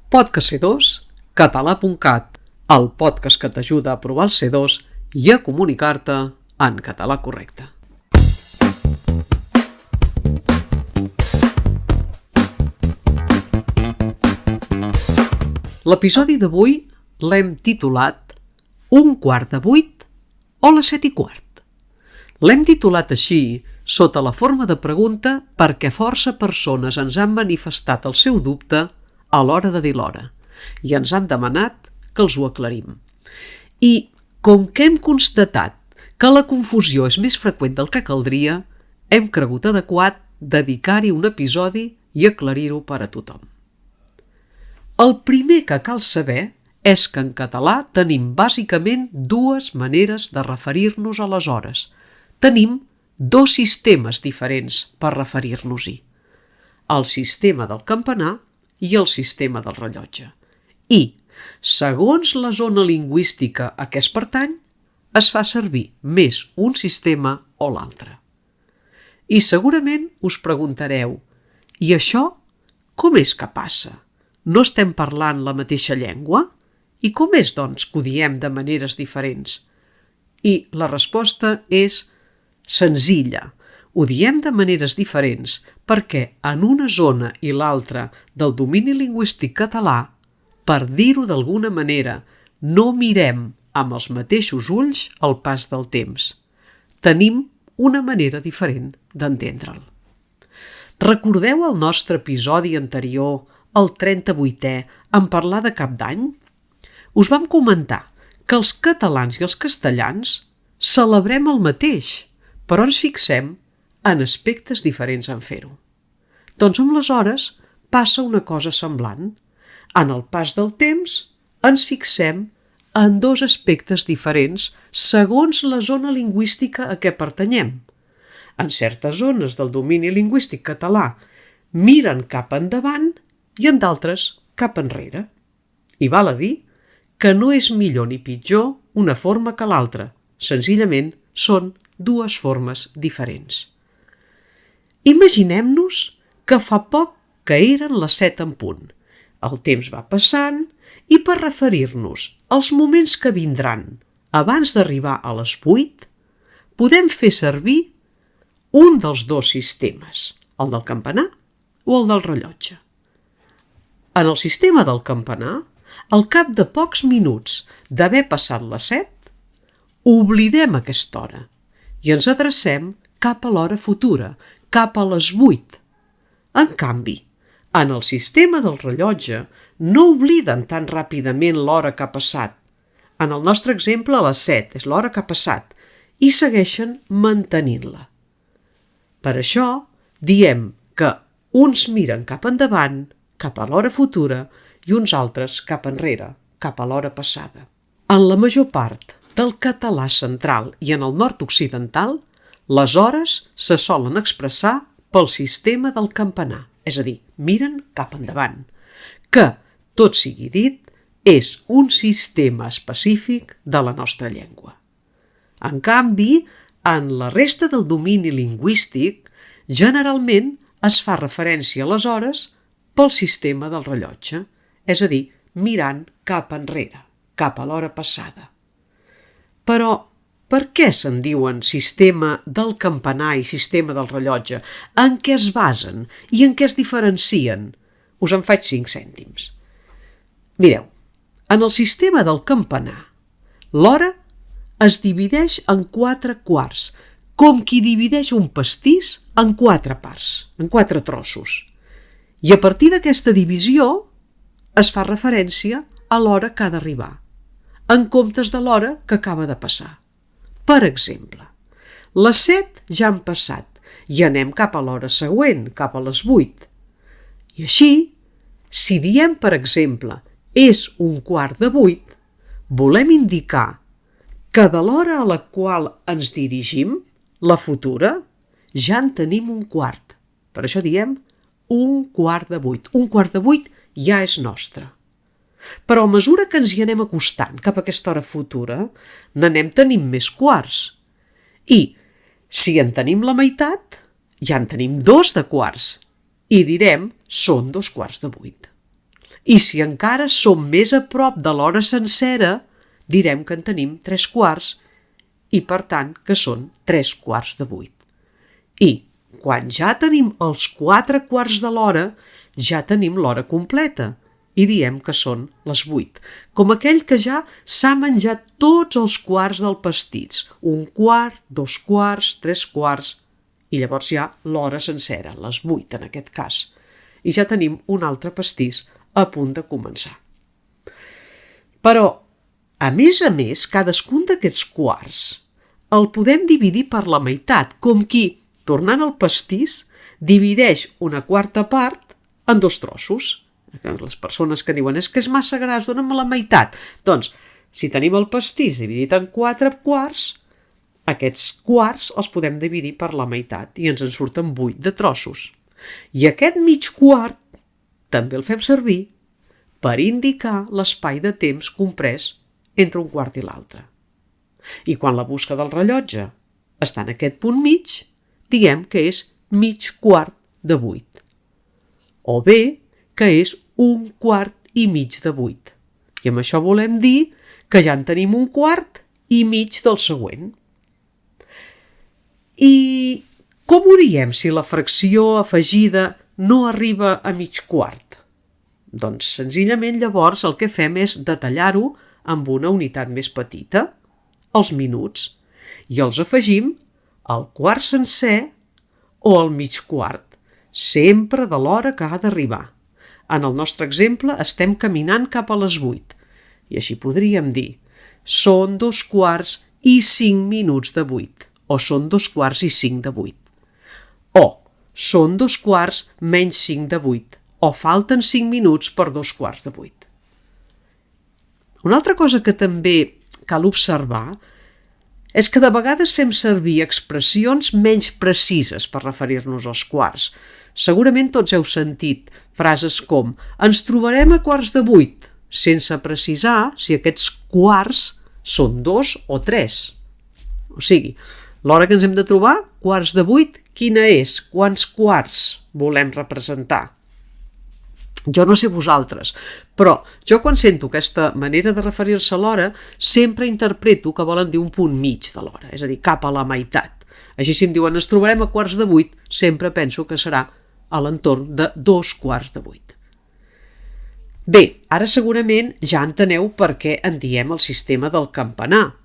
Podcast C2, català.cat, el podcast que t'ajuda a aprovar el C2 i a comunicar-te en català correcte. L'episodi d'avui l'hem titulat Un quart de 8 o les 7:15. L'hem titulat així sota la forma de pregunta perquè força persones ens han manifestat el seu dubte a l'hora de dir l'hora i ens han demanat que els ho aclarim. I com que hem constatat que la confusió és més freqüent del que caldria, hem cregut adequat dedicar-hi un episodi i aclarir-ho per a tothom. El primer que cal saber és que en català tenim bàsicament dues maneres de referir-nos a les hores. Tenim dos sistemes diferents per referir-nos-hi: el sistema del campanar i el sistema del rellotge. I, segons la zona lingüística a què es pertany, es fa servir més un sistema o l'altre. I segurament us preguntareu: i això com és que passa? No estem parlant la mateixa llengua? I com és, doncs, que ho diem de maneres diferents? I la resposta és senzilla. Ho diem de maneres diferents perquè en una zona i l'altra del domini lingüístic català, per dir-ho d'alguna manera, no mirem amb els mateixos ulls el pas del temps. Tenim una manera diferent d'entendre'l. Recordeu el nostre episodi anterior, el 38è, en parlar de Cap d'Any? Us vam comentar que els catalans i els castellans celebrem el mateix, però ens fixem en aspectes diferents en fer-ho. Doncs amb les hores passa una cosa semblant. En el pas del temps ens fixem en dos aspectes diferents segons la zona lingüística a què pertanyem. En certes zones del domini lingüístic català miren cap endavant i en d'altres cap enrere. I val a dir que no és millor ni pitjor una forma que l'altra, senzillament són dues formes diferents. Imaginem-nos que fa poc que eren les 7 en punt. El temps va passant i per referir-nos als moments que vindran abans d'arribar a les 8, podem fer servir un dels dos sistemes, el del campanar o el del rellotge. En el sistema del campanar, al cap de pocs minuts d'haver passat les 7, oblidem aquesta hora i ens adrecem cap a l'hora futura, cap a les 8. En canvi, en el sistema del rellotge no obliden tan ràpidament l'hora que ha passat. En el nostre exemple, les 7 és l'hora que ha passat i segueixen mantenint-la. Per això, diem que uns miren cap endavant, cap a l'hora futura, i uns altres cap enrere, cap a l'hora passada. En la major part del català central i en el nord occidental, les hores se solen expressar pel sistema del campanar, és a dir, miren cap endavant, que, tot sigui dit, és un sistema específic de la nostra llengua. En canvi, en la resta del domini lingüístic, generalment es fa referència a les hores pel sistema del rellotge, és a dir, mirant cap enrere, cap a l'hora passada. Però per què se'n diuen sistema del campanar i sistema del rellotge? En què es basen i en què es diferencien? Us en faig 5 cèntims. Mireu, en el sistema del campanar, l'hora es divideix en 4 quarts, com qui divideix un pastís en 4 parts, en 4 trossos. I a partir d'aquesta divisió es fa referència a l'hora que ha d'arribar, en comptes de l'hora que acaba de passar. Per exemple, les 7 ja han passat i anem cap a l'hora següent, cap a les 8. I així, si diem, per exemple, és un quart de 8, volem indicar que de l'hora a la qual ens dirigim, la futura, ja en tenim un quart. Per això diem un quart de 8. Un quart de 8 ja és nostre. Però a mesura que ens hi anem acostant cap a aquesta hora futura, n'anem tenint més quarts. I si en tenim la meitat, ja en tenim 2 de quarts. I direm, són 2 quarts de 8. I si encara som més a prop de l'hora sencera, direm que en tenim 3/4 i, per tant, que són 3/4. I quan ja tenim els 4/4 de l'hora, ja tenim l'hora completa i diem que són les 8, com aquell que ja s'ha menjat tots els quarts del pastís, 1/4, 2/4, 3/4, i llavors ja l'hora sencera, les 8 en aquest cas, i ja tenim un altre pastís a punt de començar. Però, a més, cadascun d'aquests quarts el podem dividir per la meitat, com qui, tornant al pastís, divideix una quarta part en 2 trossos. Les persones que diuen és que és massa gras, dona'm la meitat. Doncs, si tenim el pastís dividit en 4/4, aquests quarts els podem dividir per la meitat i ens en surten 8 de trossos. I aquest mig quart també el fem servir per indicar l'espai de temps comprès entre un quart i l'altre. I quan la busca del rellotge està en aquest punt mig, diguem que és mig quart de 8. O bé que és 1/4 de 8. I amb això volem dir que ja en tenim 1/4 del següent. I com ho diem si la fracció afegida no arriba a mig quart? Doncs senzillament llavors el que fem és detallar-ho amb una unitat més petita, els minuts, i els afegim al quart sencer o al mig quart, sempre de l'hora que ha d'arribar. En el nostre exemple estem caminant cap a les 8, i així podríem dir són 2/4 de 8, o són 2/4 de 8, o són 2/4 - 5 de 8, o falten 5 minuts per 2/4 de 8. Una altra cosa que també cal observar és que de vegades fem servir expressions menys precises per referir-nos als quarts. Segurament tots heu sentit frases com «ens trobarem a 7:15», sense precisar si aquests quarts són 2 o 3. O sigui, l'hora que ens hem de trobar, 7:15, quina és? Quants quarts volem representar? Jo no sé vosaltres, però jo quan sento aquesta manera de referir-se a l'hora sempre interpreto que volen dir un punt mig de l'hora, és a dir, cap a la meitat. Així si em diuen ens trobarem a 7:15, sempre penso que serà a l'entorn de 7:15. Bé, ara segurament ja enteneu per què en diem el sistema del campanar,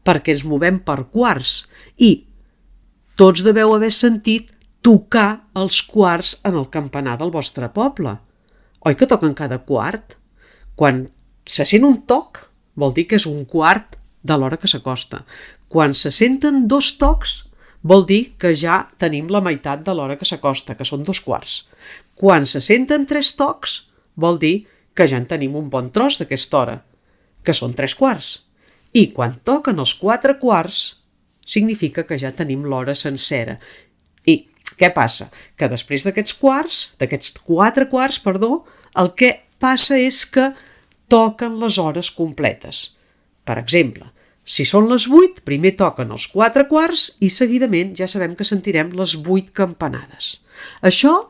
perquè ens movem per quarts i tots deveu haver sentit tocar els quarts en el campanar del vostre poble. Oi que toquen cada quart? Quan se sent un toc, vol dir que és un quart de l'hora que s'acosta. Quan se senten 2 tocs, vol dir que ja tenim la meitat de l'hora que s'acosta, que són 2/4. Quan se senten 3 tocs, vol dir que ja en tenim un bon tros d'aquesta hora, que són 3/4. I quan toquen els 4/4, significa que ja tenim l'hora sencera. I què passa? Que després d'aquests 4/4, el que passa és que toquen les hores completes. Per exemple, si són les 8, primer toquen els 4/4 i seguidament ja sabem que sentirem les 8 campanades. Això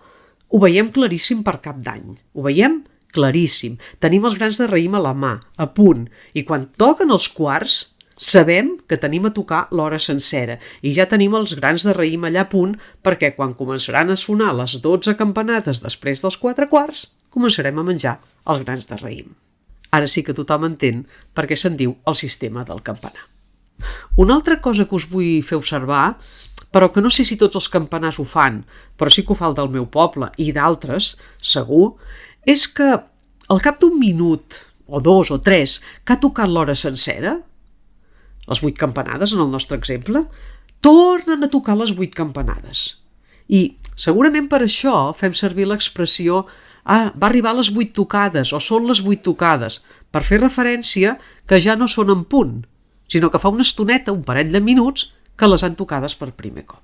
ho veiem claríssim per Cap d'Any. Ho veiem claríssim. Tenim els grans de raïm a la mà, a punt, i quan toquen els quarts sabem que tenim a tocar l'hora sencera i ja tenim els grans de raïm allà a punt perquè quan començaran a sonar les 12 campanades després dels 4/4 començarem a menjar els grans de raïm. Ara sí que tothom entén per què se'n diu el sistema del campanar. Una altra cosa que us vull fer observar, però que no sé si tots els campanars ho fan, però sí que ho fa el del meu poble i d'altres, segur, és que al cap d'un minut, o 2 o 3, que ha tocat l'hora sencera, les 8 campanades en el nostre exemple, tornen a tocar les 8 campanades. I segurament per això fem servir l'expressió va arribar a les 8 tocades o són les 8 tocades, per fer referència que ja no són en punt, sinó que fa una estoneta, un parell de minuts, que les han tocades per primer cop.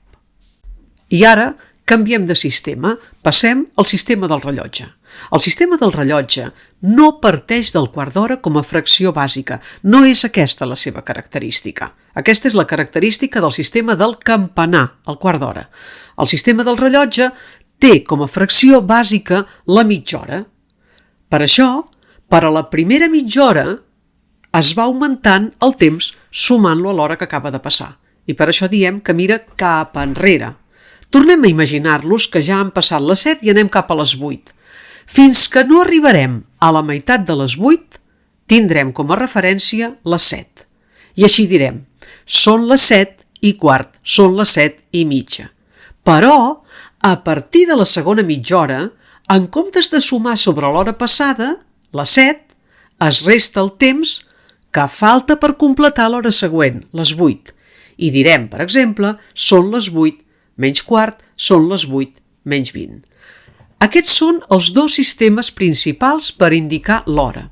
I ara canviem de sistema, passem al sistema del rellotge. El sistema del rellotge no parteix del quart d'hora com a fracció bàsica, no és aquesta la seva característica. Aquesta és la característica del sistema del campanar, el quart d'hora. El sistema del rellotge té com a fracció bàsica la mitja hora. Per això, per a la primera mitja hora es va augmentant el temps sumant-lo a l'hora que acaba de passar. I per això diem que mira cap enrere. Tornem a imaginar-los que ja han passat les 7 i anem cap a les 8. Fins que no arribarem a la meitat de les 8, tindrem com a referència les 7. I així direm, són les 7:15, són les 7:30. Però, a partir de la segona mitja hora, en comptes de sumar sobre l'hora passada, les 7, es resta el temps que falta per completar l'hora següent, les 8. I direm, per exemple, són les 8:15, són les 8:20. Aquests són els dos sistemes principals per indicar l'hora.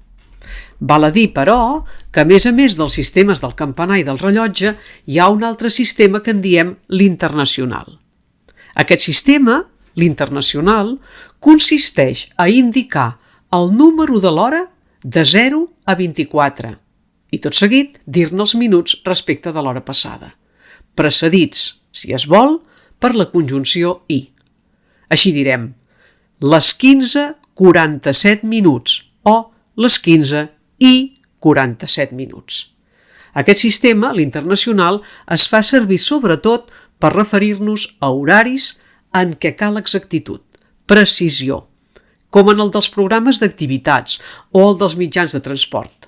Val a dir, però, que a més dels sistemes del campanar i del rellotge, hi ha un altre sistema que en diem l'internacional. Aquest sistema, l'internacional, consisteix a indicar el número de l'hora de 0 a 24 i tot seguit dir-ne els minuts respecte de l'hora passada, precedits, si es vol, per la conjunció i. Així direm, les 15:47 o les 15:47. Aquest sistema, l'internacional, es fa servir sobretot per referir-nos a horaris en què cal exactitud, precisió, com en el dels programes d'activitats o el dels mitjans de transport.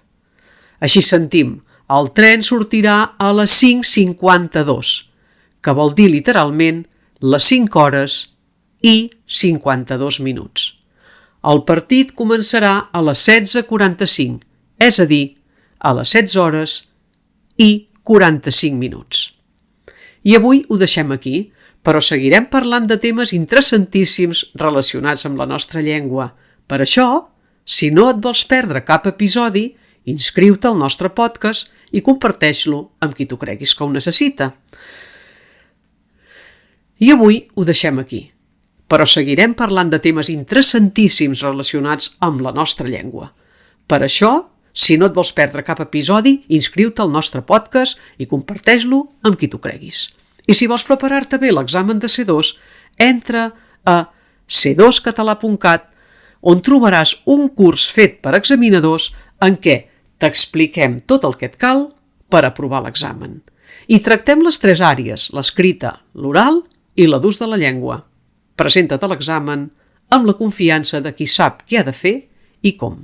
Així sentim, el tren sortirà a les 5:52, que vol dir literalment les 5 hores i 52 minuts. El partit començarà a les 16:45, és a dir, a les 16 hores i 45 minuts. I avui ho deixem aquí, però seguirem parlant de temes interessantíssims relacionats amb la nostra llengua. Per això, si no et vols perdre cap episodi, inscriu-te al nostre podcast i comparteix-lo amb qui tu creguis que ho necessita. I avui ho deixem aquí, però seguirem parlant de temes interessantíssims relacionats amb la nostra llengua. Per això, si no et vols perdre cap episodi, inscriu-te al nostre podcast i comparteix-lo amb qui tu creguis. I si vols preparar-te bé l'examen de C2, entra a c2català.cat, on trobaràs un curs fet per examinadors en què t'expliquem tot el que et cal per aprovar l'examen. I tractem les 3 àrees, l'escrita, l'oral i la d'ús de la llengua. Presenta't a l'examen amb la confiança de qui sap què ha de fer i com.